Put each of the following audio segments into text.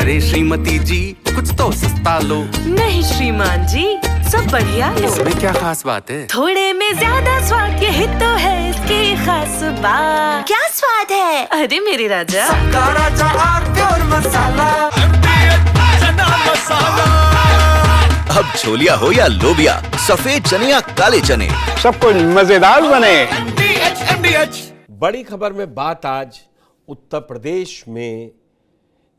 अरे श्रीमती जी कुछ तो सस्ता लो। नहीं श्रीमान जी, सब बढ़िया लो। इसमें क्या खास बात है? थोड़े में ज्यादा स्वाद, यही तो है इसकी खास बात। क्या स्वाद है? अरे मेरे राजा, सबका राजा आरती और मसाला। अब छोलिया हो या लोबिया, सफेद चने या काले चने, सब कुछ मजेदार बने। बड़ी खबर में बात आज उत्तर प्रदेश में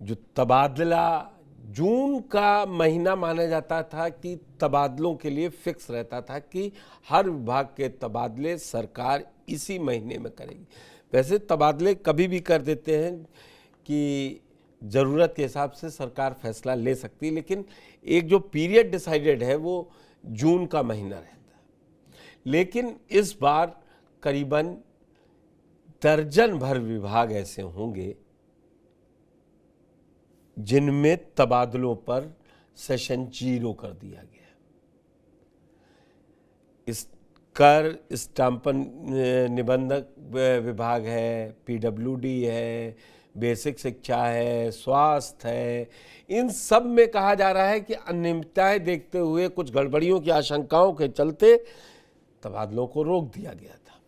जो तबादला, जून का महीना माना जाता था कि तबादलों के लिए फिक्स रहता था कि हर विभाग के तबादले सरकार इसी महीने में करेगी। वैसे तबादले कभी भी कर देते हैं कि ज़रूरत के हिसाब से सरकार फैसला ले सकती है, लेकिन एक जो पीरियड डिसाइडेड है वो जून का महीना रहता है। लेकिन इस बार करीबन दर्जन भर विभाग ऐसे होंगे जिनमें तबादलों पर सेशन 0 कर दिया गया। इस कर स्टाम्पन निबंधक विभाग है, पीडब्ल्यूडी है, बेसिक शिक्षा है, स्वास्थ्य है, इन सब में कहा जा रहा है कि अनियमितताएं देखते हुए कुछ गड़बड़ियों की आशंकाओं के चलते तबादलों को रोक दिया गया था।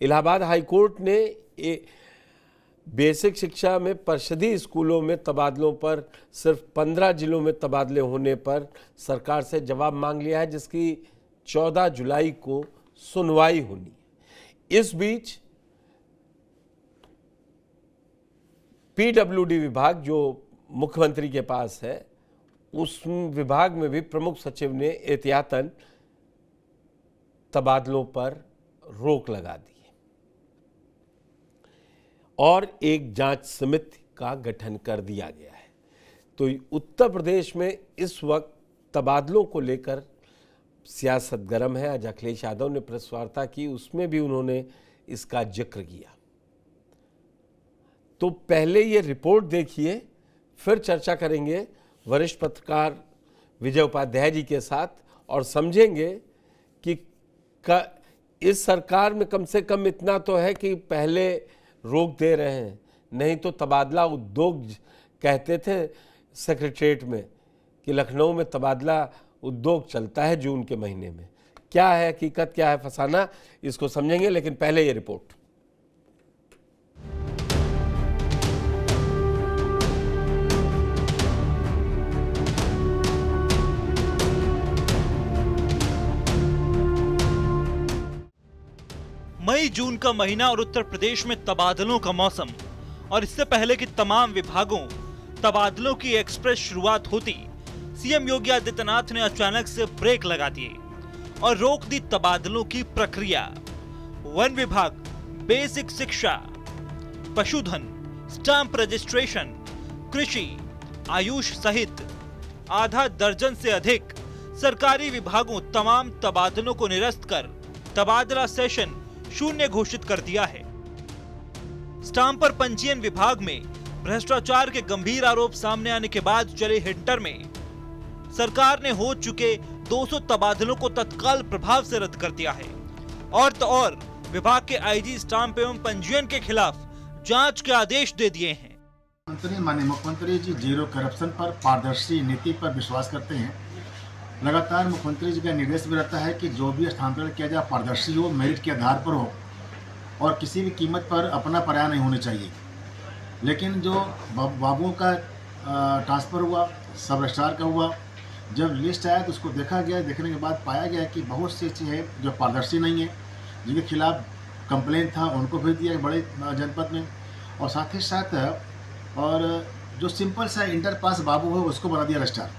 इलाहाबाद हाईकोर्ट ने बेसिक शिक्षा में परिषदीय स्कूलों में तबादलों पर सिर्फ 15 जिलों में तबादले होने पर सरकार से जवाब मांग लिया है, जिसकी 14 जुलाई को सुनवाई होनी है। इस बीच पीडब्ल्यूडी विभाग जो मुख्यमंत्री के पास है, उस विभाग में भी प्रमुख सचिव ने एहतियातन तबादलों पर रोक लगा दी और एक जांच समिति का गठन कर दिया गया है। तो उत्तर प्रदेश में इस वक्त तबादलों को लेकर सियासत गर्म है। आज अखिलेश यादव ने प्रेस वार्ता की, उसमें भी उन्होंने इसका जिक्र किया। तो पहले ये रिपोर्ट देखिए, फिर चर्चा करेंगे वरिष्ठ पत्रकार विजय उपाध्याय जी के साथ और समझेंगे कि इस सरकार में कम से कम इतना तो है कि पहले रोक दे रहे हैं, नहीं तो तबादला उद्योग कहते थे सेक्रेटरीट में कि लखनऊ में तबादला उद्योग चलता है जून के महीने में। क्या है हकीकत, क्या है फसाना, इसको समझेंगे, लेकिन पहले ये रिपोर्ट। मई जून का महीना और उत्तर प्रदेश में तबादलों का मौसम, और इससे पहले कि तमाम विभागों तबादलों की एक्सप्रेस शुरुआत होती, सीएम योगी आदित्यनाथ ने अचानक से ब्रेक लगा दिए और रोक दी तबादलों की प्रक्रिया। वन विभाग, बेसिक शिक्षा, पशुधन, स्टाम्प रजिस्ट्रेशन, कृषि, आयुष सहित आधा दर्जन से अधिक सरकारी विभागों तमाम तबादलों को निरस्त कर तबादला सेशन 0 घोषित कर दिया है। स्टाम्प पर पंजीयन विभाग में भ्रष्टाचार के गंभीर आरोप सामने आने के बाद चले हिंटर में सरकार ने हो चुके 200 तबादलों को तत्काल प्रभाव से रद्द कर दिया है। और तो और विभाग के आईजी स्टाम्प एवं पंजीयन के खिलाफ जांच के आदेश दे दिए हैं। माननीय मुख्यमंत्री जी जीरो करप्शन पर, पारदर्शी नीति पर विश्वास करते हैं। लगातार मुख्यमंत्री जी का निर्देश भी रहता है कि जो भी स्थानांतरण किया जाए पारदर्शी हो, मेरिट के आधार पर हो और किसी भी कीमत पर अपना पराया नहीं होनी चाहिए। लेकिन जो बाबुओं का ट्रांसफ़र हुआ, सब रजिस्ट्रार का हुआ, जब लिस्ट आया तो उसको देखा गया, देखने के बाद पाया गया कि बहुत सी चीज़ें जो पारदर्शी नहीं है, जिनके खिलाफ कंप्लेंट था उनको भेज दिया बड़े जनपद में, और साथ ही साथ और जो सिंपल सा इंटर पास बाबू है उसको बना दिया रजिस्ट्रार।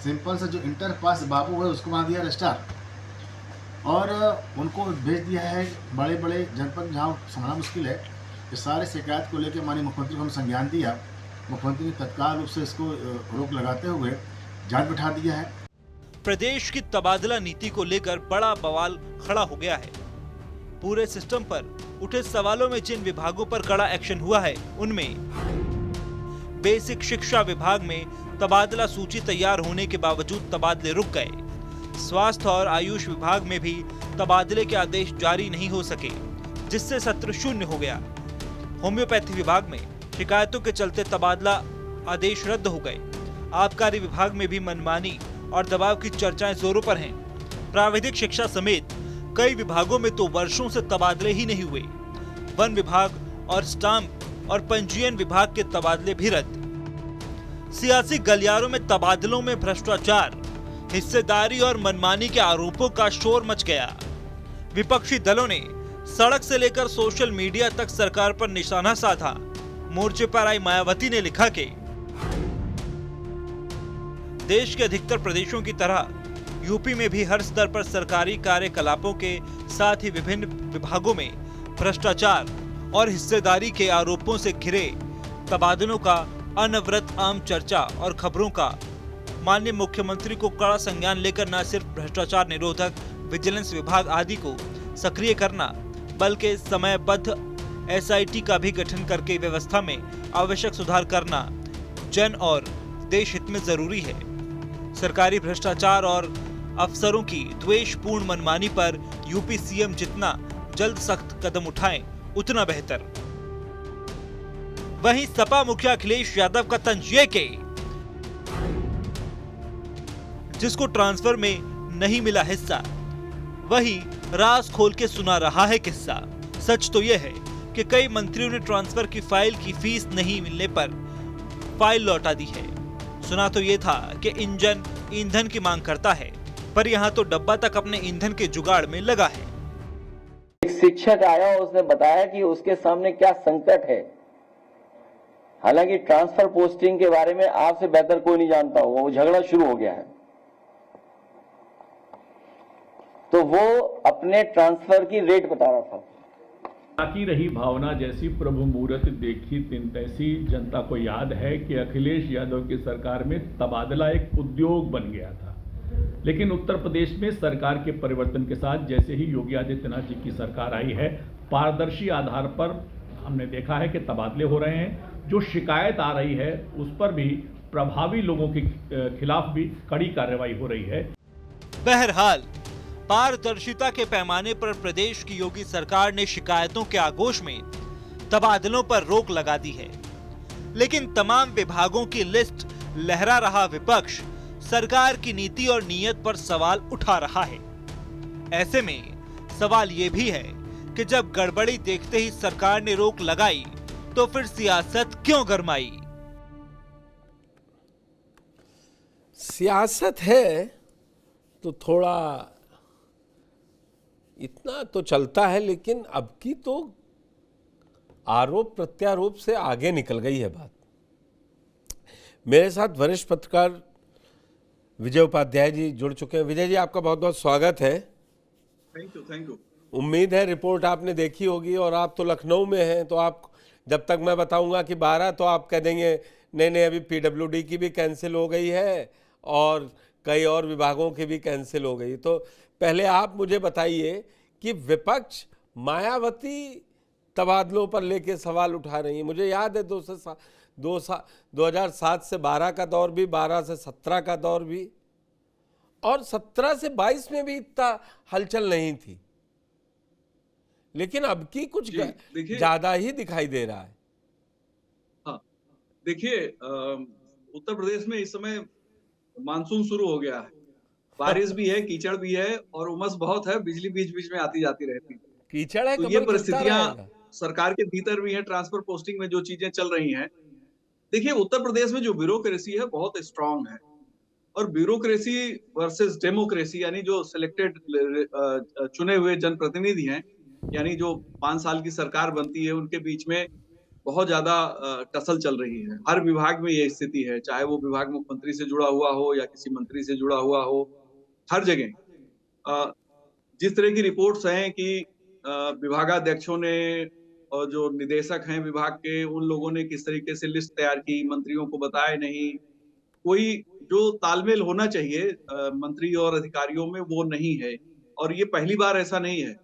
सिंपल सा जो इंटर पास बाबू है उसको बना दिया रजिस्ट्रार और उनको भेज दिया है बड़े बड़े जनपद जहाँ संभालना मुश्किल है। इस सारे शिकायत को लेकर माननीय मुख्यमंत्री को हम संज्ञान दिया। मुख्यमंत्री ने तत्काल रूप से इसको रोक लगाते हुए जांच बिठा दिया है। प्रदेश की तबादला नीति को लेकर बड़ा बवाल खड़ा हो गया है। पूरे सिस्टम पर उठे सवालों में जिन विभागों पर कड़ा एक्शन हुआ है, उनमें बेसिक शिक्षा विभाग में तबादला सूची तैयार होने के बावजूद तबादले रुक गए। स्वास्थ्य और आयुष विभाग में भी तबादले के आदेश जारी नहीं हो सके, जिससे सत्र 0 हो गया। होम्योपैथी विभाग में शिकायतों के चलते तबादला आदेश रद्द हो गए। आबकारी विभाग में भी मनमानी और दबाव की चर्चाएं जोरों पर हैं। प्राविधिक शिक्षा समेत कई विभागों में तो वर्षों से तबादले ही नहीं हुए। वन विभाग और स्टाम्प और पंजीयन विभाग के तबादले भी रद्द। सियासी गलियारों में तबादलों में भ्रष्टाचार, हिस्सेदारी और मनमानी के आरोपों का शोर मच गया। विपक्षी दलों ने सड़क से लेकर सोशल मीडिया तक सरकार पर निशाना साधा। मोर्चे पर आई मायावती ने लिखा कि देश के अधिकतर प्रदेशों की तरह यूपी में भी हर स्तर पर सरकारी कार्यकलापों के साथ ही विभिन्न विभागों में भ्रष्टाचार और हिस्सेदारी के आरोपों से घिरे तबादलों का अनवरत आम चर्चा और खबरों का माननीय मुख्यमंत्री को कड़ा संज्ञान लेकर न सिर्फ भ्रष्टाचार निरोधक विजिलेंस विभाग आदि को सक्रिय करना, बल्कि समयबद्ध एसआईटी का भी गठन करके व्यवस्था में आवश्यक सुधार करना जन और देश हित में जरूरी है। सरकारी भ्रष्टाचार और अफसरों की द्वेषपूर्ण मनमानी पर यूपी सीएम जितना जल्द सख्त कदम उठाएं उतना बेहतर। वहीं सपा मुखिया अखिलेश यादव का तंज ये कि जिसको ट्रांसफर में नहीं मिला हिस्सा वही राज खोल के सुना रहा है किस्सा। सच तो यह है कि कई मंत्रियों ने ट्रांसफर की फाइल की फीस नहीं मिलने पर फाइल लौटा दी है। सुना तो ये था कि इंजन ईंधन की मांग करता है, पर यहाँ तो डब्बा तक अपने ईंधन के जुगाड़ में लगा है। एक शिक्षक आया और उसने बताया कि उसके सामने क्या संकट है। हालांकि ट्रांसफर पोस्टिंग के बारे में आपसे बेहतर कोई नहीं जानता होगा, वो झगड़ा शुरू हो गया है। तो वो अपने ट्रांसफर की रेट बता रहा था। बाकी रही भावना जैसी प्रभु मूरत देखी तिन तैसी। जनता को याद है कि अखिलेश यादव की सरकार में तबादला एक उद्योग बन गया था, लेकिन उत्तर प्रदेश में सरकार के परिवर्तन के साथ जैसे ही योगी आदित्यनाथ जी की सरकार आई है, पारदर्शी आधार पर हमने देखा है कि तबादले हो रहे हैं। जो शिकायत आ रही है उस पर भी प्रभावी लोगों के खिलाफ भी कड़ी कार्रवाई हो रही है। बहरहाल पारदर्शिता के पैमाने पर प्रदेश की योगी सरकार ने शिकायतों के आगोश में तबादलों पर रोक लगा दी है, लेकिन तमाम विभागों की लिस्ट लहरा रहा विपक्ष सरकार की नीति और नीयत पर सवाल उठा रहा है। ऐसे में सवाल ये भी है कि जब गड़बड़ी देखते ही सरकार ने रोक लगाई तो फिर सियासत क्यों गरमाई? सियासत है तो थोड़ा इतना तो चलता है, लेकिन अब की तो आरोप प्रत्यारोप से आगे निकल गई है बात। मेरे साथ वरिष्ठ पत्रकार विजय उपाध्याय जी जुड़ चुके हैं। विजय जी, आपका बहुत बहुत स्वागत है। Thank you. उम्मीद है रिपोर्ट आपने देखी होगी, और आप तो लखनऊ में हैं, तो आप जब तक मैं बताऊंगा कि 12 तो आप कह देंगे नहीं अभी पीडब्ल्यूडी की भी कैंसिल हो गई है और कई और विभागों की भी कैंसिल हो गई। तो पहले आप मुझे बताइए कि विपक्ष मायावती तबादलों पर लेके सवाल उठा रही है। मुझे याद है 2007 से 12 का दौर भी, 12 से 17 का दौर भी, और 17 से 22 में भी इतना हलचल नहीं थी, लेकिन अब की कुछ ज्यादा ही दिखाई दे रहा है। हाँ, देखिए उत्तर प्रदेश में इस समय मानसून शुरू हो गया है, बारिश भी है, कीचड़ भी है और उमस बहुत है, बिजली बीच बीच में आती जाती रहती है। कीचड़ है तो ये परिस्थितियां सरकार के भीतर भी है। ट्रांसफर पोस्टिंग में जो चीजें चल रही हैं, देखिए उत्तर प्रदेश में जो ब्यूरोक्रेसी है बहुत स्ट्रांग है, और ब्यूरोक्रेसी वर्सेस डेमोक्रेसी, यानी जो सिलेक्टेड चुने हुए जनप्रतिनिधि हैं, यानी जो 5 साल की सरकार बनती है, उनके बीच में बहुत ज्यादा टसल चल रही है। हर विभाग में ये स्थिति है, चाहे वो विभाग मुख्यमंत्री से जुड़ा हुआ हो या किसी मंत्री से जुड़ा हुआ हो, हर जगह जिस तरह की रिपोर्ट्स हैं कि विभागाध्यक्षों ने और जो निदेशक हैं विभाग के, उन लोगों ने किस तरीके से लिस्ट तैयार की, मंत्रियों को बताया नहीं, कोई जो तालमेल होना चाहिए मंत्री और अधिकारियों में वो नहीं है। और ये पहली बार ऐसा नहीं है,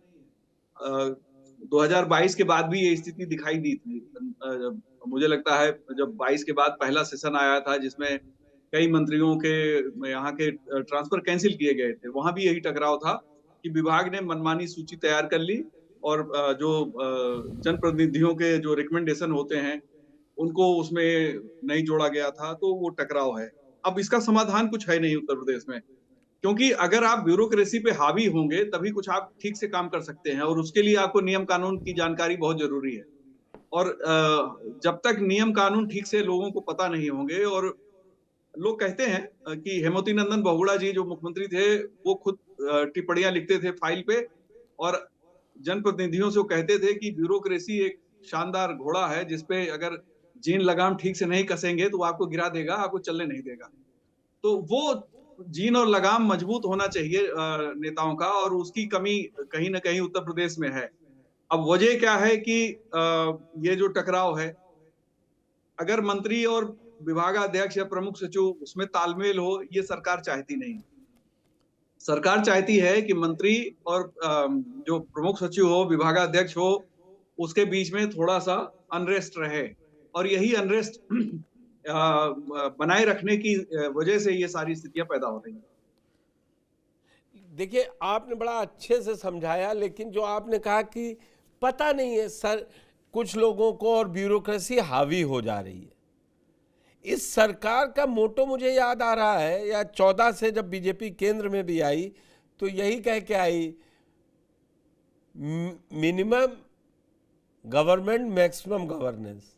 2022 के बाद भी ये स्थिति दिखाई दी थी। मुझे लगता है जब 22 के बाद पहला सेशन आया था जिसमें कई मंत्रियों के यहाँ के ट्रांसफर कैंसिल किए गए थे, वहां भी यही टकराव था कि विभाग ने मनमानी सूची तैयार कर ली और जो जनप्रतिनिधियों के जो रिकमेंडेशन होते हैं उनको उसमें नहीं जोड़ा गया था, तो वो टकराव है। अब इसका समाधान कुछ है नहीं उत्तर प्रदेश में, क्योंकि अगर आप ब्यूरोक्रेसी पे हावी होंगे तभी कुछ आप ठीक से काम कर सकते हैं, और उसके लिए आपको नियम कानून की जानकारी बहुत जरूरी है। और जब तक नियम कानून ठीक से लोगों को पता नहीं होंगे, और लोग कहते हैं कि हेमवती नंदन बहुगुणा जी जो मुख्यमंत्री थे वो खुद टिप्पणियां लिखते थे फाइल पे, और जनप्रतिनिधियों से वो कहते थे कि ब्यूरोक्रेसी एक शानदार घोड़ा है जिसपे अगर जीन लगाम ठीक से नहीं कसेंगे तो वो आपको गिरा देगा, आपको चलने नहीं देगा। तो वो जीन और लगाम मजबूत होना चाहिए नेताओं का, और उसकी कमी कहीं ना कहीं उत्तर प्रदेश में है। अब वजह क्या है कि ये जो टकराव है, अगर मंत्री और विभागाध्यक्ष या प्रमुख सचिव उसमें तालमेल हो, ये सरकार चाहती नहीं। सरकार चाहती है कि मंत्री और जो प्रमुख सचिव हो, विभागाध्यक्ष हो, उसके बीच में थोड़ा सा अनरेस्ट रहे, और यही अनरेस्ट बनाए रखने की वजह से ये सारी स्थितियां पैदा हो रही हैं। देखिए, आपने बड़ा अच्छे से समझाया, लेकिन जो आपने कहा कि पता नहीं है सर कुछ लोगों को और ब्यूरोक्रेसी हावी हो जा रही है, इस सरकार का मोटो मुझे याद आ रहा है, या 14 से जब बीजेपी केंद्र में भी आई तो यही कह के आई, मिनिमम गवर्नमेंट मैक्सिमम गवर्नेंस।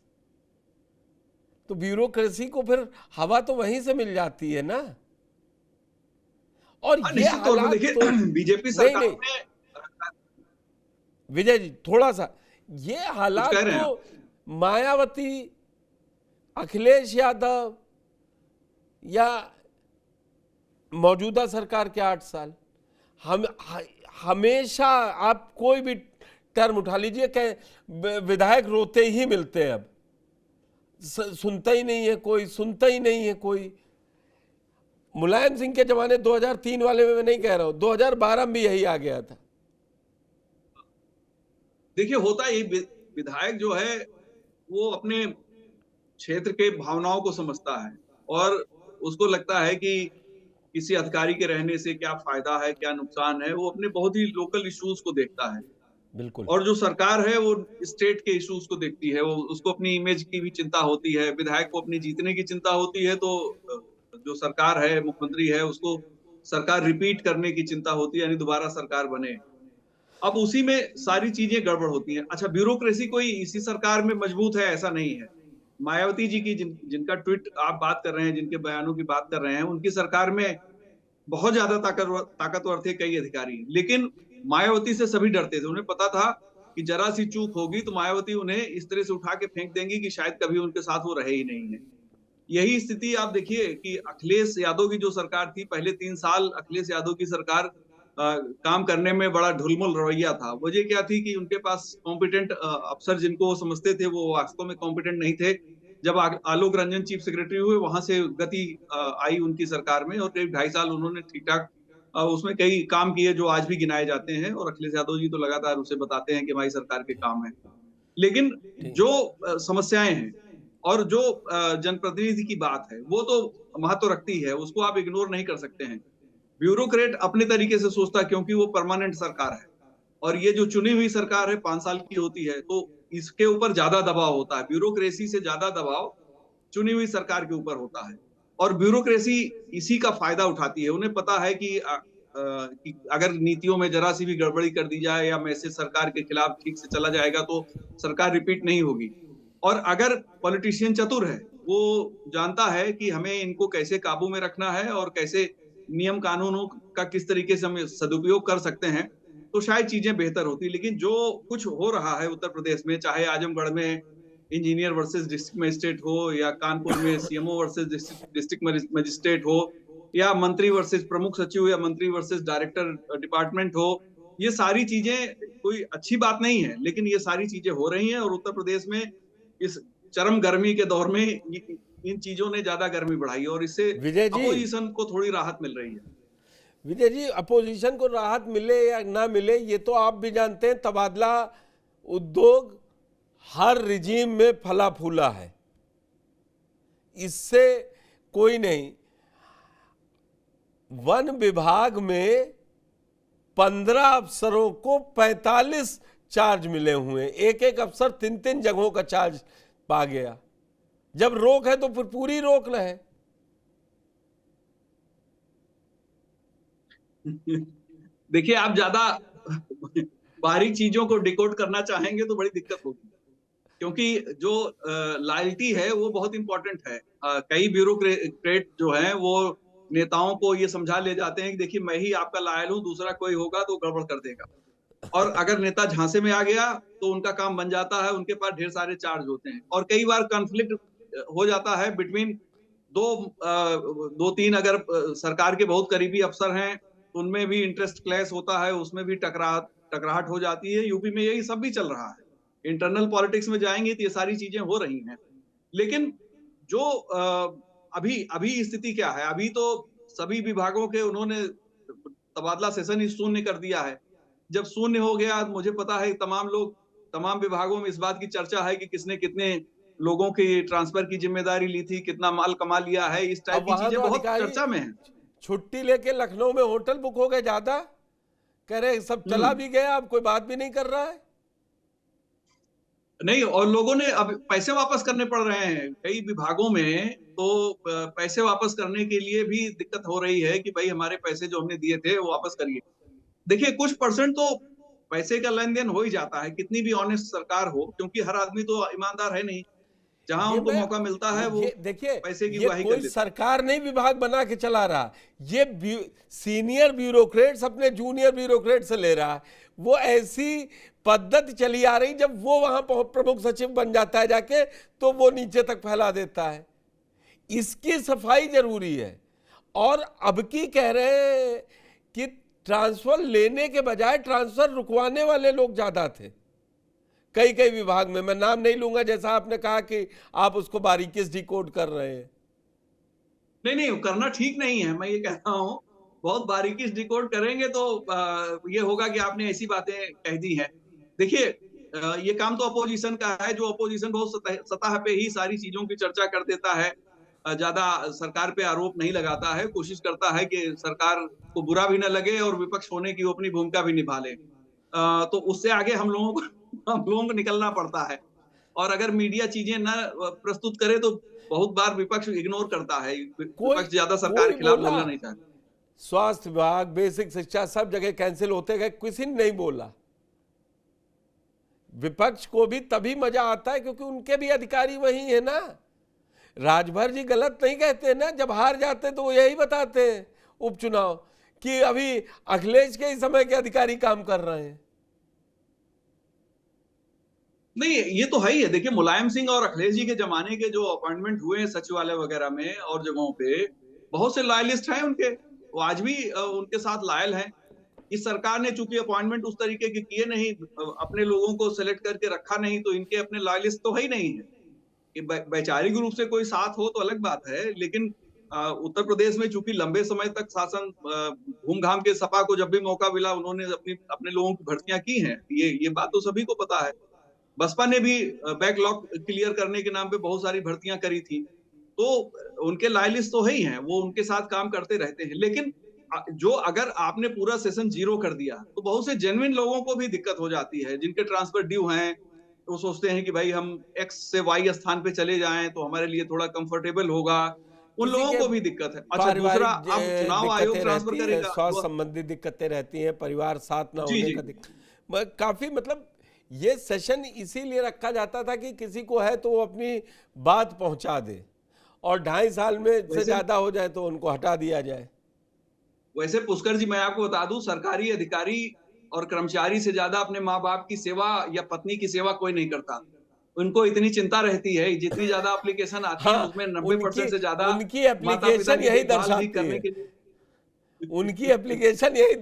तो ब्यूरोक्रेसी को फिर हवा तो वहीं से मिल जाती है ना। और ये हालात तो बीजेपी सरकार नहीं, विजय जी थोड़ा सा, ये हालात तो मायावती, अखिलेश यादव या मौजूदा सरकार के 8 साल, हमेशा आप कोई भी टर्म उठा लीजिए, कह विधायक रोते ही मिलते हैं, अब सुनता ही नहीं है कोई, सुनता ही नहीं है कोई। मुलायम सिंह के जमाने 2003 वाले में मैं नहीं कह रहा हूं, 2012 में भी यही आ गया था। देखिए, होता ही विधायक जो है वो अपने क्षेत्र के भावनाओं को समझता है, और उसको लगता है कि किसी अधिकारी के रहने से क्या फायदा है, क्या नुकसान है। वो अपने बहुत ही लोकल इश्यूज को देखता है। बिल्कुल। और जो सरकार है वो स्टेट के इश्यूज को देखती है, वो उसको अपनी इमेज की भी चिंता होती है, विधायक को अपनी जीतने की चिंता होती है, तो जो सरकार है, मुख्यमंत्री है, उसको सरकार रिपीट करने की चिंता होती है, यानी दोबारा सरकार बने। अब उसी में सारी चीजें गड़बड़ होती हैं। अच्छा, ब्यूरोक्रेसी कोई इसी सरकार में मजबूत है ऐसा नहीं है। मायावती जी की जिनका ट्वीट आप बात कर रहे हैं, जिनके बयानों की बात कर रहे हैं, उनकी सरकार में बहुत ज्यादा ताकतवर थे कई अधिकारी, लेकिन मायावती से सभी डरते थे। उन्हें पता था कि जरा सी चूक होगी तो मायावती उन्हें इस तरह से उठा के फेंक देंगी कि शायद कभी उनके साथ वो रहे ही नहीं है। यही स्थिति आप देखिए कि अखिलेश यादव की जो सरकार थी, पहले 3 साल अखिलेश यादव की सरकार काम करने में बड़ा ढुलमुल रवैया था। वजह क्या थी कि उनके पास कॉम्पिटेंट अफसर जिनको समझते थे वो वास्तव में कॉम्पिटेंट नहीं थे। जब आलोक रंजन चीफ सेक्रेटरी हुए, वहां से गति आई उनकी सरकार में, और करीब 2.5 साल उन्होंने ठीक ठाक उसमें कई काम किए जो आज भी गिनाए जाते हैं, और अखिलेश यादव जी तो लगातार उसे बताते हैं कि हमारी सरकार के काम है। लेकिन जो समस्याएं हैं और जो जनप्रतिनिधि की बात है वो तो महत्व रखती है, उसको आप इग्नोर नहीं कर सकते हैं। ब्यूरोक्रेट अपने तरीके से सोचता है, क्योंकि वो परमानेंट सरकार है, और ये जो चुनी हुई सरकार है 5 साल की होती है, तो इसके ऊपर ज्यादा दबाव होता है। ब्यूरोक्रेसी से ज्यादा दबाव चुनी हुई सरकार के ऊपर होता है, और ब्यूरोक्रेसी इसी का फायदा उठाती है। उन्हें पता है कि अगर नीतियों में जरा सी भी गड़बड़ी कर दी जाए या मैसेज सरकार के खिलाफ ठीक से चला जाएगा तो सरकार रिपीट नहीं होगी। और अगर पॉलिटिशियन चतुर है, वो जानता है कि हमें इनको कैसे काबू में रखना है और कैसे नियम कानूनों का किस तरीके से हम सदुपयोग कर सकते हैं, तो शायद चीजें बेहतर होती। लेकिन जो कुछ हो रहा है उत्तर प्रदेश में, चाहे आजमगढ़ में इंजीनियर वर्सेस डिस्ट्रिक्ट मजिस्ट्रेट हो, या कानपुर में सीएमओ वर्सेस डिस्ट्रिक्ट मजिस्ट्रेट हो, या मंत्री वर्सेस प्रमुख सचिव या मंत्री वर्सेस डायरेक्टर डिपार्टमेंट हो, ये सारी चीजें कोई अच्छी बात नहीं है, लेकिन ये सारी चीजें हो रही हैं। और उत्तर प्रदेश में इस चरम गर्मी के दौर में इन चीजों ने ज्यादा गर्मी बढ़ाई, और इससे अपोजिशन को थोड़ी राहत मिल रही है। विजय जी, अपोजिशन को राहत मिले या ना मिले, ये तो आप भी जानते हैं, तबादला उद्योग हर रिजीम में फला फूला है, इससे कोई नहीं। वन विभाग में 15 अफसरों को 45 चार्ज मिले हुए हैं, एक एक अफसर 3-3 जगहों का चार्ज पा गया। जब रोक है तो फिर पूरी रोक रहे। देखिए, आप ज्यादा बारीक चीजों को डिकोड करना चाहेंगे तो बड़ी दिक्कत होगी, क्योंकि जो लॉयल्टी है वो बहुत इंपॉर्टेंट है। कई ब्यूरोक्रेट जो हैं वो नेताओं को ये समझा ले जाते हैं कि देखिए मैं ही आपका लॉयल हूं, दूसरा कोई होगा तो गड़बड़ कर देगा। और अगर नेता झांसे में आ गया तो उनका काम बन जाता है, उनके पास ढेर सारे चार्ज होते हैं और कई बार कॉन्फ्लिक्ट हो जाता है बिटवीन दो तीन, अगर सरकार के बहुत करीबी अफसर हैं उनमें भी इंटरेस्ट क्लैश होता है, उसमें भी टकराहट हो जाती है। यूपी में यही सब भी चल रहा है। इंटरनल पॉलिटिक्स में जाएंगे तो ये सारी चीजें हो रही हैं। लेकिन जो अभी स्थिति क्या है, अभी तो सभी विभागों के उन्होंने तबादला सेशन ही शून्य कर दिया है। जब शून्य हो गया, मुझे पता है तमाम विभागों में इस बात की चर्चा है कि किसने कितने लोगों की ट्रांसफर की जिम्मेदारी ली थी, कितना माल कमा लिया है, इस टाइप की चीजें बहुत चर्चा में है। छुट्टी लेके लखनऊ में होटल बुक हो गए ज्यादा, कह रहे सब चला भी गया, अब कोई बात भी नहीं कर रहा है। नहीं, और लोगों ने अब पैसे वापस करने पड़ रहे हैं कई विभागों में, तो पैसे वापस करने के लिए भी दिक्कत हो रही है कि भाई हमारे पैसे जो हमने दिए थे वो वापस करिए। देखिए, कुछ परसेंट तो पैसे का लेन देन हो ही जाता है, कितनी भी ऑनेस्ट सरकार हो, क्योंकि हर आदमी तो ईमानदार है नहीं। जहां उनको मौका मिलता है वो देखिए पैसे की ये उगाही कर कोई लेते। सरकार नहीं विभाग बना के चला रहा, ये सीनियर ब्यूरोक्रेट्स अपने जूनियर ब्यूरोक्रेट से ले रहा है। वो ऐसी पद्धति चली आ रही, जब वो वहां प्रमुख सचिव बन जाता है जाके तो वो नीचे तक फैला देता है। इसकी सफाई जरूरी है। और अब की कह रहे हैं कि ट्रांसफर लेने के बजाय ट्रांसफर रुकवाने वाले लोग ज्यादा थे कई विभाग में। मैं नाम नहीं लूंगा, जैसा आपने कहा कि आप उसको बारीकी से डिकोड कर रहे हैं। नहीं, करना ठीक नहीं है। मैं ये कहता हूँ, बहुत बारीकी से डिकोड करेंगे तो ये होगा कि आपने ऐसी बातें कह दी हैं। देखिए, ये काम तो अपोजिशन का है, जो अपोजिशन बहुत सतह पे ही सारी चीजों की चर्चा कर देता है, ज्यादा सरकार पे आरोप नहीं लगाता है, कोशिश करता है कि सरकार को बुरा भी न लगे और विपक्ष होने की वो अपनी भूमिका भी निभा ले। तो उससे आगे हम लोगों को निकलना पड़ता है। और अगर मीडिया चीजें न प्रस्तुत करे तो बहुत बार विपक्ष इग्नोर करता है, विपक्ष ज्यादा सरकार के खिलाफ बोलना नहीं चाहता। स्वास्थ्य विभाग, बेसिक शिक्षा, सब जगह कैंसिल होते गए, किसी ने नहीं बोला। विपक्ष को भी तभी मजा आता है क्योंकि उनके भी अधिकारी वही है ना। राजभर जी गलत नहीं कहते ना, जब हार जाते तो वो यही बताते हैं उपचुनाव कि अभी अखिलेश के ही समय के अधिकारी काम कर रहे हैं। नहीं, ये तो है ही है। देखिए, मुलायम सिंह और अखिलेश जी के जमाने के जो अपॉइंटमेंट हुए हैं सचिवालय वगैरह में और जगहों पे, बहुत से लॉयलिस्ट हैं उनके, वो आज भी उनके साथ लॉयल हैं। इस सरकार ने चूंकि अपॉइंटमेंट उस तरीके के किए नहीं, अपने लोगों को सिलेक्ट करके रखा नहीं, तो इनके अपने लॉयलिस्ट तो है ही नहीं है। वैचारिक रूप से कोई साथ हो तो अलग बात है, लेकिन उत्तर प्रदेश में चूंकि लंबे समय तक शासन घूम घाम के सपा को जब भी मौका मिला उन्होंने अपने लोगों की भर्तियां की हैं, ये बात तो सभी को पता है। बसपा ने भी बैकलॉग क्लियर करने के नाम पे बहुत सारी भर्तियां करी थी, तो उनके लॉयलिस्ट तो है ही हैं, वो उनके साथ काम करते रहते हैं। लेकिन जो अगर आपने पूरा सेशन जीरो कर दिया तो बहुत से जेन्युइन लोगों को भी दिक्कत हो जाती है, जिनके ट्रांसफर ड्यू हैं, वो सोचते हैं कि भाई हम एक्स से वाई स्थान पे चले जाएं तो हमारे लिए थोड़ा कंफर्टेबल होगा, उन लोगों को भी दिक्कत है। अच्छा, दूसरा, अब चुनाव आयोग ट्रांसफर करेगा, स्वास्थ्य संबंधी दिक्कतें रहती हैं, परिवार साथ ना होने का दिक्कत काफी। मतलब ये सेशन इसीलिए रखा जाता था कि किसी को है तो वो अपनी बात पहुंचा दे, और 2.5 साल में से ज्यादा हो जाए तो उनको हटा दिया जाए। वैसे पुष्कर जी, मैं आपको बता दूं, सरकारी अधिकारी और कर्मचारी से ज्यादा अपने माँ बाप की सेवा या पत्नी की सेवा कोई नहीं करता। उनको इतनी चिंता रहती है, जितनी ज्यादा एप्लीकेशन आती है उसमें 90% से ज्यादा उनकी एप्लीकेशन यही दर्शाती है, उनकी एप्लीकेशन यही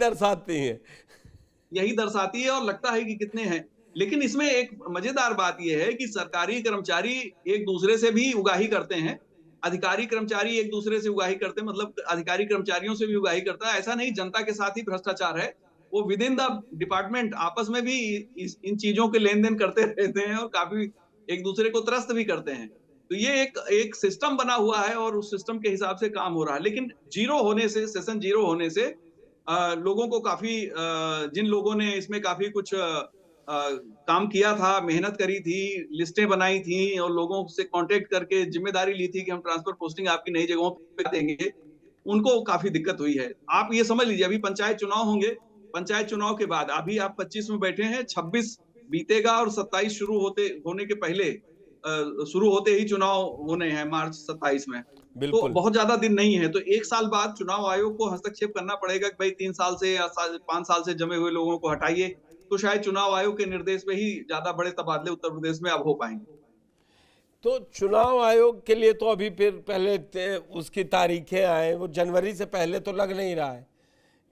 दर्शाती है और लगता है कि कितने हैं। लेकिन इसमें एक मजेदार बात यह है कि सरकारी कर्मचारी एक दूसरे से भी उगाही करते हैं, अधिकारी कर्मचारी एक दूसरे से उगाही करते हैं, मतलब अधिकारी कर्मचारियों से भी उगाही करता है। ऐसा नहीं जनता के साथ ही भ्रष्टाचार है, वो विद इन द डिपार्टमेंट आपस में भी इन चीजों के लेन देन करते रहते हैं और काफी एक दूसरे को त्रस्त भी करते हैं। तो ये एक सिस्टम बना हुआ है और उस सिस्टम के हिसाब से काम हो रहा है। लेकिन जीरो होने से, सेशन जीरो होने से लोगों को काफी, जिन लोगों ने इसमें काफी कुछ काम किया था, मेहनत करी थी, लिस्टें बनाई थी और लोगों से कांटेक्ट करके जिम्मेदारी ली थी कि हम ट्रांसफर पोस्टिंग आपकी नई जगहों पे देंगे, उनको काफी दिक्कत हुई है। आप ये समझ लीजिए अभी पंचायत चुनाव होंगे, पंचायत चुनाव के बाद अभी आप 25 में बैठे हैं, 26 बीतेगा और 27 होने के पहले शुरू होते ही चुनाव होने हैं मार्च 27 में। तो बहुत ज्यादा दिन नहीं है, तो 1 साल बाद चुनाव आयोग को हस्तक्षेप करना पड़ेगा कि भाई 3 साल से या 5 साल से जमे हुए लोगों को हटाइए, तो शायद चुनाव आयोग के निर्देश पे ही ज्यादा बड़े तबादले उत्तर प्रदेश में अब हो पाएंगे। तो चुनाव आयोग के लिए तो अभी फिर पहले उसकी तारीखें आए, वो जनवरी से पहले तो लग नहीं रहा है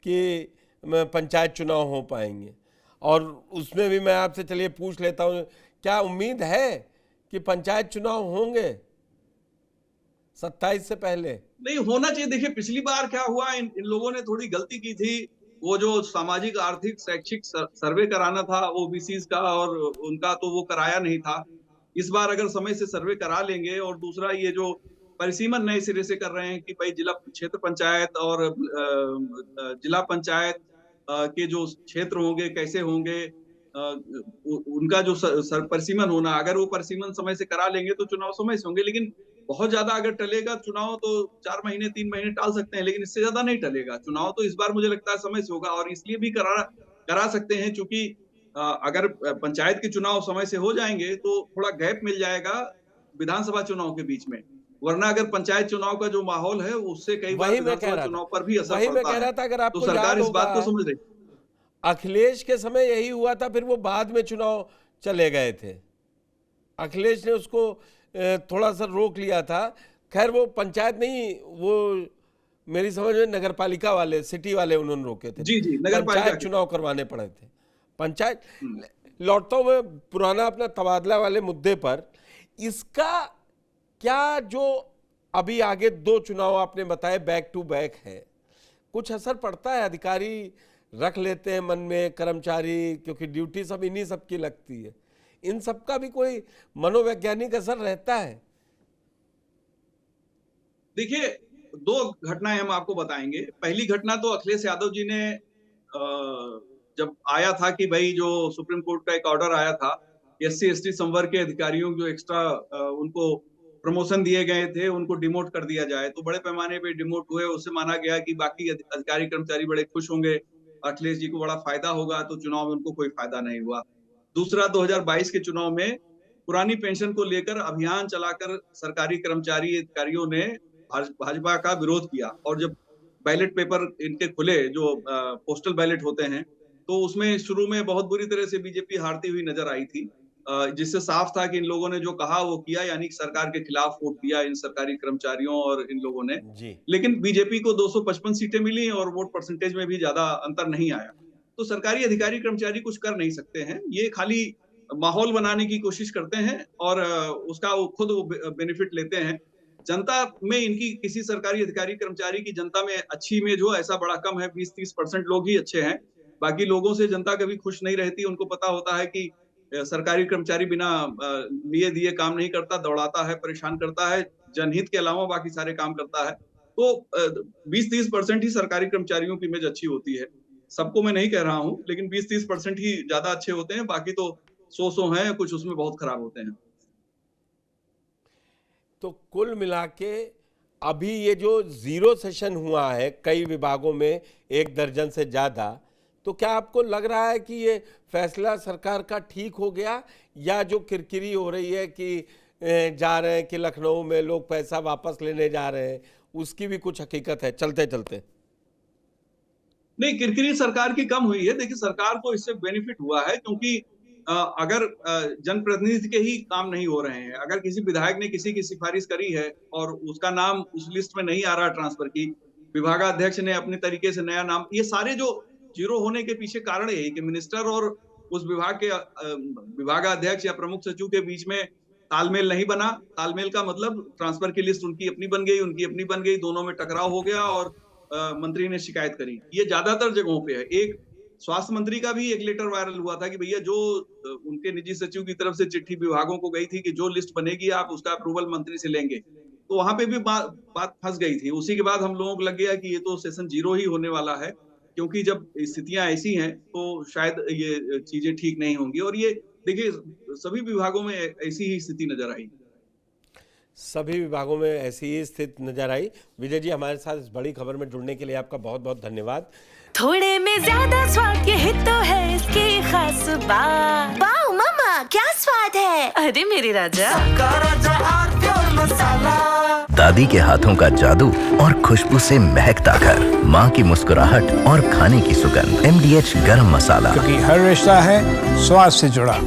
कि पंचायत चुनाव हो पाएंगे। और उसमें भी मैं आपसे चलिए पूछ लेता हूँ, क्या उम्मीद है कि पंचायत चुनाव होंगे 27 से पहले? नहीं होना चाहिए। देखिए पिछली बार क्या हुआ, इन लोगों ने थोड़ी गलती की थी, वो जो सामाजिक आर्थिक शैक्षिक सर्वे कराना था ओबीसीज का और उनका, तो वो कराया नहीं था। इस बार अगर समय से सर्वे करा लेंगे, और दूसरा ये जो परिसीमन नए सिरे से कर रहे हैं कि भाई जिला क्षेत्र पंचायत और जिला पंचायत के जो क्षेत्र होंगे कैसे होंगे, उनका जो परिसीमन होना, अगर वो परिसीमन समय से करा लेंगे तो चुनाव समय से होंगे। लेकिन बहुत ज्यादा अगर टलेगा चुनाव तो 4 महीने 3 महीने टाल सकते हैं, लेकिन इससे ज्यादा नहीं टलेगा चुनाव। तो इस बार मुझे लगता है समय से होगा, और इसलिए भी करा सकते हैं क्योंकि अगर पंचायत के चुनाव समय से हो जाएंगे तो थोड़ा गैप मिल जाएगा विधानसभा चुनाव के बीच में, वरना अगर पंचायत चुनाव का जो माहौल है उससे कई बार विधानसभा चुनाव पर भी असर पड़ता है। तो सरकार इस बात को समझ रही। अखिलेश के समय यही हुआ था, फिर वो बाद में चुनाव चले गए थे, अखिलेश ने उसको थोड़ा सा रोक लिया था। खैर वो पंचायत नहीं, वो मेरी समझ में नगर पालिका वाले, सिटी वाले उन्होंने रोके थे। जी नगर पंचायत चुनाव करवाने पड़े थे। पंचायत लौटता हूं मैं पुराना अपना तबादला वाले मुद्दे पर, इसका क्या जो अभी आगे 2 चुनाव आपने बताए बैक टू बैक है, कुछ असर पड़ता है? अधिकारी रख लेते हैं मन में, कर्मचारी, क्योंकि ड्यूटी सब इन्हीं सब की लगती है, इन सब का भी कोई मनोवैज्ञानिक असर रहता है? देखिए 2 घटनाएं हम आपको बताएंगे। पहली घटना तो अखिलेश यादव जी ने जब आया था कि भाई जो सुप्रीम कोर्ट का एक ऑर्डर आया था SC ST संवर्ग के अधिकारियों जो एक्स्ट्रा उनको प्रमोशन दिए गए थे उनको डिमोट कर दिया जाए, तो बड़े पैमाने पे डिमोट हुए। उससे माना गया कि बाकी अधिकारी कर्मचारी बड़े खुश होंगे, अखिलेश जी को बड़ा फायदा होगा, तो चुनाव में उनको कोई फायदा नहीं हुआ। दूसरा 2022 के चुनाव में पुरानी पेंशन को लेकर अभियान चलाकर सरकारी कर्मचारी अधिकारियों ने भाजपा का विरोध किया, और जब बैलेट पेपर इनके खुले जो पोस्टल बैलेट होते हैं, तो उसमें शुरू में बहुत बुरी तरह से बीजेपी हारती हुई नजर आई थी, जिससे साफ था कि इन लोगों ने जो कहा वो किया, यानी सरकार के खिलाफ वोट दिया इन सरकारी कर्मचारियों और इन लोगों ने। लेकिन बीजेपी को 255 सीटें मिली और वोट परसेंटेज में भी ज्यादा अंतर नहीं आया। तो सरकारी अधिकारी कर्मचारी कुछ कर नहीं सकते हैं, ये खाली माहौल बनाने की कोशिश करते हैं और उसका वो खुद बेनिफिट लेते हैं। जनता में इनकी किसी सरकारी अधिकारी कर्मचारी की जनता में अच्छी इमेज हो ऐसा बड़ा कम है, 20-30% लोग ही अच्छे हैं। बाकी लोगों से जनता कभी खुश नहीं रहती। उनको पता होता है कि सरकारी कर्मचारी बिना लिए दिए काम नहीं करता, दौड़ाता है, परेशान करता है, जनहित के अलावा बाकी सारे काम करता है। तो 20-30% ही सरकारी कर्मचारियों की इमेज अच्छी होती है। सबको मैं नहीं कह रहा हूं, लेकिन 20-30% ही ज्यादा अच्छे होते हैं, बाकी तो 100 हैं, कुछ उसमें बहुत खराब होते हैं। तो कुल मिला के अभी ये जो 0 सेशन हुआ है कई विभागों में 1 दर्जन से ज्यादा, तो क्या आपको लग रहा है कि ये फैसला सरकार का ठीक हो गया, या जो किरकिरी हो रही है कि जा रहे हैं कि लखनऊ में लोग पैसा वापस लेने जा रहे हैं, उसकी भी कुछ हकीकत है चलते चलते? नहीं, किरकिरी सरकार की कम हुई है। देखिए सरकार को इससे बेनिफिट हुआ है, क्योंकि अगर जनप्रतिनिधि के ही काम नहीं हो रहे हैं, अगर किसी विधायक ने किसी की सिफारिश करी है और उसका नाम उस लिस्ट में नहीं आ रहा ट्रांसफर की, विभागाध्यक्ष ने अपने तरीके से नया नाम, ये सारे जो 0 होने के पीछे कारण यही कि मिनिस्टर और उस विभाग के विभागाध्यक्ष या प्रमुख सचिव के बीच में तालमेल नहीं बना। तालमेल का मतलब ट्रांसफर की लिस्ट उनकी अपनी बन गई, उनकी अपनी बन गई, दोनों में टकराव हो गया और मंत्री ने शिकायत करी। ये ज्यादातर जगहों पे है। एक स्वास्थ्य मंत्री का भी एक लेटर वायरल हुआ था कि भैया जो उनके निजी सचिव की तरफ से चिट्ठी विभागों को गई थी कि जो लिस्ट बनेगी आप उसका अप्रूवल मंत्री से लेंगे, तो वहां पे भी बात फंस गई थी। उसी के बाद हम लोगों को लग गया कि ये तो सेशन 0 ही होने वाला है, क्योंकि जब स्थितियां ऐसी हैं तो शायद ये चीजें ठीक नहीं होंगी। और ये देखिए सभी विभागों में ऐसी ही स्थिति नजर आई। सभी विभागों में ऐसी ही स्थिति नजर आई। विजय जी, हमारे साथ इस बड़ी खबर में जुड़ने के लिए आपका बहुत बहुत धन्यवाद। थोड़े में ज्यादा स्वाद यही तो है इसकी खास बात। वाओ मामा, क्या स्वाद है। अरे मेरे राजा, राजा आरती और मसाला। दादी के हाथों का जादू और खुशबू से महकता घर, माँ की मुस्कुराहट और खाने की सुगंध। MDH गरम मसाला, क्योंकि हर रिश्ता है स्वाद से जुड़ा।